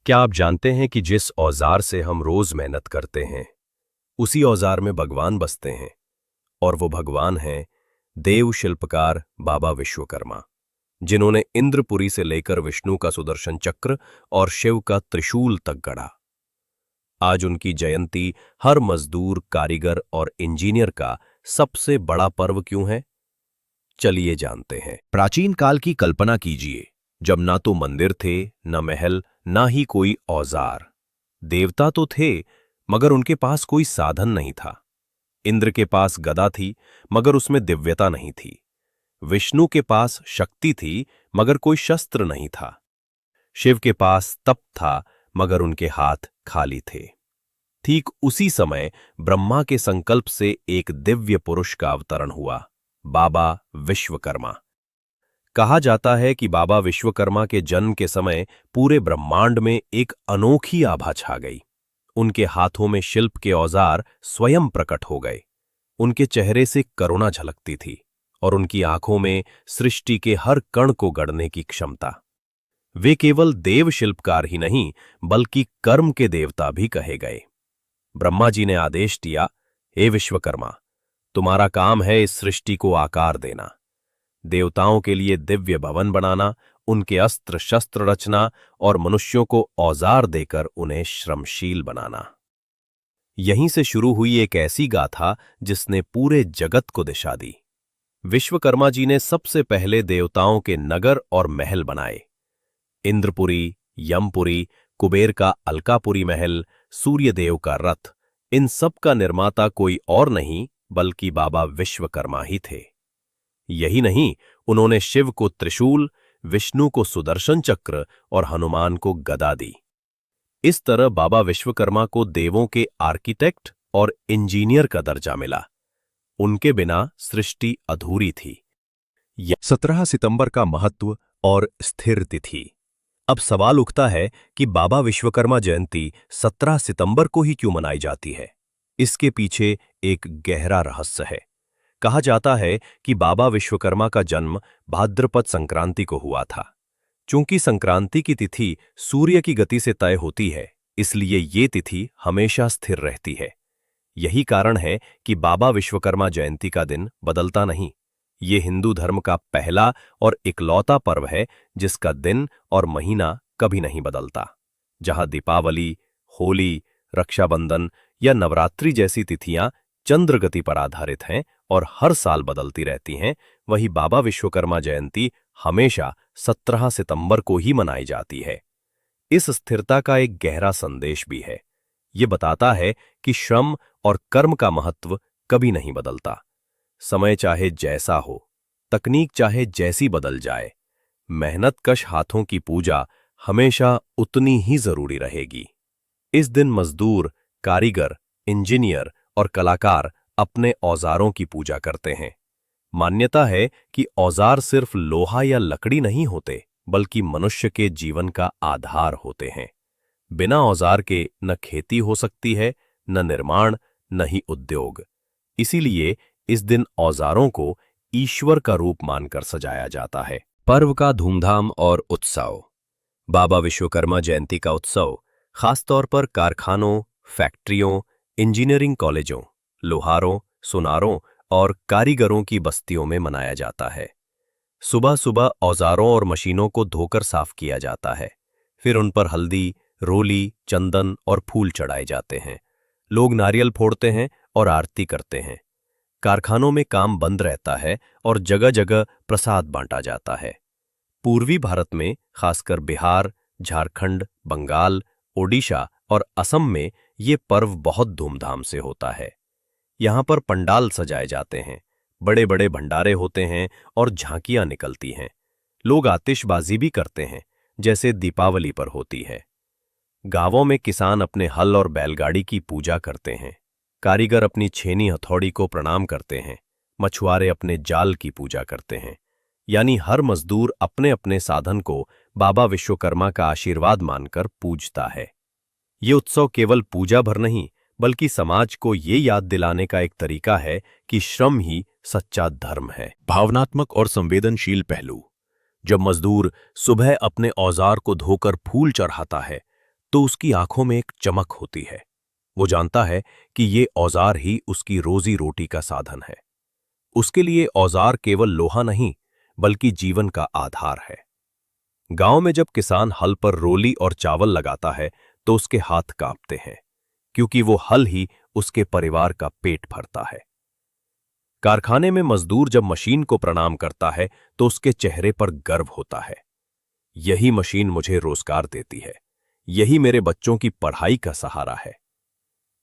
क्या आप जानते हैं कि जिस औजार से हम रोज मेहनत करते हैं उसी औजार में भगवान बसते हैं। और वो भगवान हैं देव शिल्पकार बाबा विश्वकर्मा, जिन्होंने इंद्रपुरी से लेकर विष्णु का सुदर्शन चक्र और शिव का त्रिशूल तक गढ़ा। आज उनकी जयंती हर मजदूर, कारीगर और इंजीनियर का सबसे बड़ा पर्व क्यों है, चलिए जानते हैं। प्राचीन काल की कल्पना कीजिए, जब ना तो मंदिर थे, न महल, ना ही कोई औजार। देवता तो थे, मगर उनके पास कोई साधन नहीं था। इंद्र के पास गदा थी, मगर उसमें दिव्यता नहीं थी। विष्णु के पास शक्ति थी, मगर कोई शस्त्र नहीं था। शिव के पास तप था, मगर उनके हाथ खाली थे। ठीक उसी समय ब्रह्मा के संकल्प से एक दिव्य पुरुष का अवतरण हुआ, बाबा विश्वकर्मा। कहा जाता है कि बाबा विश्वकर्मा के जन्म के समय पूरे ब्रह्मांड में एक अनोखी आभा छा गई। उनके हाथों में शिल्प के औजार स्वयं प्रकट हो गए। उनके चेहरे से करुणा झलकती थी और उनकी आंखों में सृष्टि के हर कण को गढ़ने की क्षमता। वे केवल देव शिल्पकार ही नहीं, बल्कि कर्म के देवता भी कहे गए। ब्रह्मा जी ने आदेश दिया, हे विश्वकर्मा, तुम्हारा काम है इस सृष्टि को आकार देना, देवताओं के लिए दिव्य भवन बनाना, उनके अस्त्र शस्त्र रचना और मनुष्यों को औजार देकर उन्हें श्रमशील बनाना। यहीं से शुरू हुई एक ऐसी गाथा जिसने पूरे जगत को दिशा दी। विश्वकर्मा जी ने सबसे पहले देवताओं के नगर और महल बनाए। इंद्रपुरी, यमपुरी, कुबेर का अलकापुरी महल, सूर्यदेव का रथ, इन सब का निर्माता कोई और नहीं बल्कि बाबा विश्वकर्मा ही थे। यही नहीं, उन्होंने शिव को त्रिशूल, विष्णु को सुदर्शन चक्र और हनुमान को गदा दी। इस तरह बाबा विश्वकर्मा को देवों के आर्किटेक्ट और इंजीनियर का दर्जा मिला। उनके बिना सृष्टि अधूरी थी। 17 सितंबर का महत्व और स्थिर तिथि। अब सवाल उठता है कि बाबा विश्वकर्मा जयंती 17 सितंबर को ही क्यों मनाई जाती है। इसके पीछे एक गहरा रहस्य है। कहा जाता है कि बाबा विश्वकर्मा का जन्म भाद्रपद संक्रांति को हुआ था। चूंकि संक्रांति की तिथि सूर्य की गति से तय होती है, इसलिए ये तिथि हमेशा स्थिर रहती है। यही कारण है कि बाबा विश्वकर्मा जयंती का दिन बदलता नहीं। ये हिंदू धर्म का पहला और इकलौता पर्व है जिसका दिन और महीना कभी नहीं बदलता। जहां दीपावली, होली, रक्षाबंधन या नवरात्रि जैसी तिथियां चंद्र गति पर आधारित हैं और हर साल बदलती रहती हैं, वही बाबा विश्वकर्मा जयंती हमेशा 17 सितंबर को ही मनाई जाती है। इस स्थिरता का एक गहरा संदेश भी है। ये बताता है कि श्रम और कर्म का महत्व कभी नहीं बदलता। समय चाहे जैसा हो, तकनीक चाहे जैसी बदल जाए, मेहनतकश हाथों की पूजा हमेशा उतनी ही जरूरी रहेगी। इस दिन मजदूर, कारीगर, इंजीनियर और कलाकार अपने औजारों की पूजा करते हैं। मान्यता है कि औजार सिर्फ लोहा या लकड़ी नहीं होते, बल्कि मनुष्य के जीवन का आधार होते हैं। बिना औजार के न खेती हो सकती है, न निर्माण, न ही उद्योग। इसीलिए इस दिन औजारों को ईश्वर का रूप मानकर सजाया जाता है। पर्व का धूमधाम और उत्सव। बाबा विश्वकर्मा जयंती का उत्सव खासतौर पर कारखानों, फैक्ट्रियों, इंजीनियरिंग कॉलेजों, लोहारों, सुनारों और कारीगरों की बस्तियों में मनाया जाता है। सुबह सुबह औजारों और मशीनों को धोकर साफ किया जाता है। फिर उन पर हल्दी, रोली, चंदन और फूल चढ़ाए जाते हैं। लोग नारियल फोड़ते हैं और आरती करते हैं। कारखानों में काम बंद रहता है और जगह जगह प्रसाद बांटा जाता है। पूर्वी भारत में, खासकर बिहार, झारखंड, बंगाल, ओडिशा और असम में ये पर्व बहुत धूमधाम से होता है। यहाँ पर पंडाल सजाए जाते हैं, बड़े बड़े भंडारे होते हैं और झांकियां निकलती हैं। लोग आतिशबाजी भी करते हैं, जैसे दीपावली पर होती है। गांवों में किसान अपने हल और बैलगाड़ी की पूजा करते हैं। कारीगर अपनी छेनी हथौड़ी को प्रणाम करते हैं। मछुआरे अपने जाल की पूजा करते हैं। यानी हर मजदूर अपने अपने साधन को बाबा विश्वकर्मा का आशीर्वाद मानकर पूजता है। ये उत्सव केवल पूजा भर नहीं, बल्कि समाज को ये याद दिलाने का एक तरीका है कि श्रम ही सच्चा धर्म है। भावनात्मक और संवेदनशील पहलू। जब मजदूर सुबह अपने औजार को धोकर फूल चढ़ाता है, तो उसकी आंखों में एक चमक होती है। वो जानता है कि ये औजार ही उसकी रोजी रोटी का साधन है। उसके लिए औजार केवल लोहा नहीं, बल्कि जीवन का आधार है। गांव में जब किसान हल पर रोली और चावल लगाता है तो उसके हाथ कांपते हैं, क्योंकि वो हल ही उसके परिवार का पेट भरता है। कारखाने में मजदूर जब मशीन को प्रणाम करता है तो उसके चेहरे पर गर्व होता है। यही मशीन मुझे रोजगार देती है, यही मेरे बच्चों की पढ़ाई का सहारा है।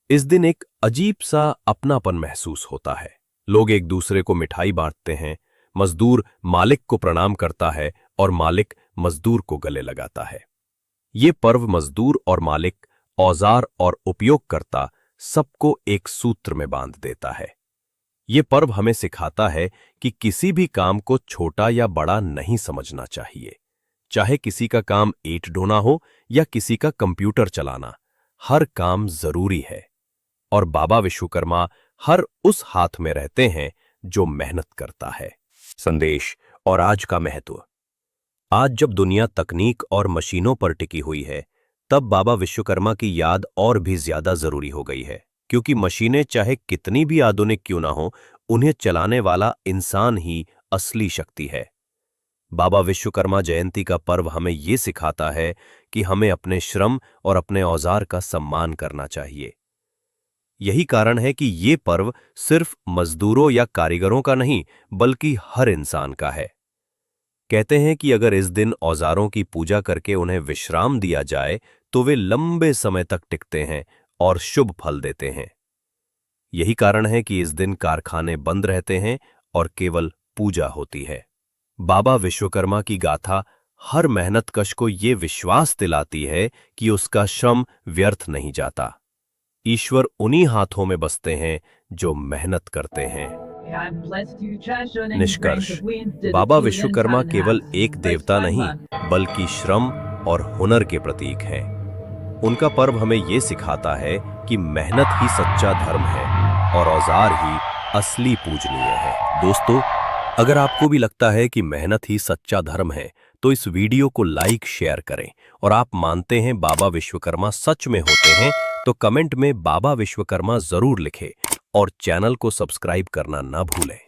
इस दिन एक अजीब सा अपनापन महसूस होता है। लोग एक दूसरे को मिठाई बांटते हैं, मजदूर मालिक को प्रणाम करता है और मालिक मजदूर को गले लगाता है। ये पर्व मजदूर और मालिक, औजार और उपयोगकर्ता सबको एक सूत्र में बांध देता है। ये पर्व हमें सिखाता है कि किसी भी काम को छोटा या बड़ा नहीं समझना चाहिए। चाहे किसी का काम ईंट ढोना हो या किसी का कंप्यूटर चलाना, हर काम जरूरी है। और बाबा विश्वकर्मा हर उस हाथ में रहते हैं जो मेहनत करता है। संदेश और आज का महत्व। आज जब दुनिया तकनीक और मशीनों पर टिकी हुई है, तब बाबा विश्वकर्मा की याद और भी ज्यादा जरूरी हो गई है, क्योंकि मशीनें चाहे कितनी भी आधुनिक क्यों ना हो, उन्हें चलाने वाला इंसान ही असली शक्ति है। बाबा विश्वकर्मा जयंती का पर्व हमें ये सिखाता है कि हमें अपने श्रम और अपने औजार का सम्मान करना चाहिए। यही कारण है कि ये पर्व सिर्फ मजदूरों या कारीगरों का नहीं, बल्कि हर इंसान का है। कहते हैं कि अगर इस दिन औजारों की पूजा करके उन्हें विश्राम दिया जाए तो वे लंबे समय तक टिकते हैं और शुभ फल देते हैं। यही कारण है कि इस दिन कारखाने बंद रहते हैं और केवल पूजा होती है। बाबा विश्वकर्मा की गाथा हर मेहनतकश को ये विश्वास दिलाती है कि उसका श्रम व्यर्थ नहीं जाता। ईश्वर उन्हीं हाथों में बसते हैं जो मेहनत करते हैं। निष्कर्ष, बाबा विश्वकर्मा केवल एक देवता नहीं, बल्कि श्रम और हुनर के प्रतीक हैं। उनका पर्व हमें ये सिखाता है कि मेहनत ही सच्चा धर्म है और औजार ही असली पूजनीय है। दोस्तों, अगर आपको भी लगता है कि मेहनत ही सच्चा धर्म है, तो इस वीडियो को लाइक शेयर करें। और आप मानते हैं बाबा विश्वकर्मा सच में होते हैं, तो कमेंट में बाबा विश्वकर्मा जरूर लिखें और चैनल को सब्सक्राइब करना ना भूलें।